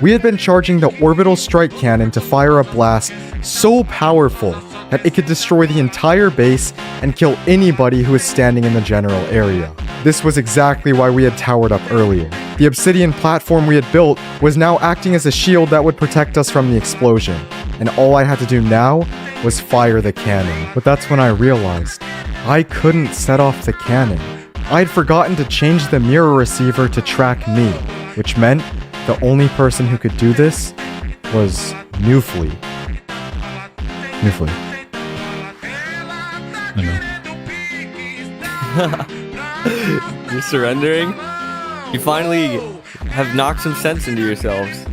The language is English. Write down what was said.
We had been charging the orbital strike cannon to fire a blast so powerful that it could destroy the entire base and kill anybody who was standing in the general area. This was exactly why we had towered up earlier. The obsidian platform we had built was now acting as a shield that would protect us from the explosion, and all I had to do now was fire the cannon. But that's when I realized I couldn't set off the cannon. I'd forgotten to change the mirror receiver to track me, which meant the only person who could do this was Nufuli. Nufuli. I know. You're surrendering? You finally have knocked some sense into yourselves.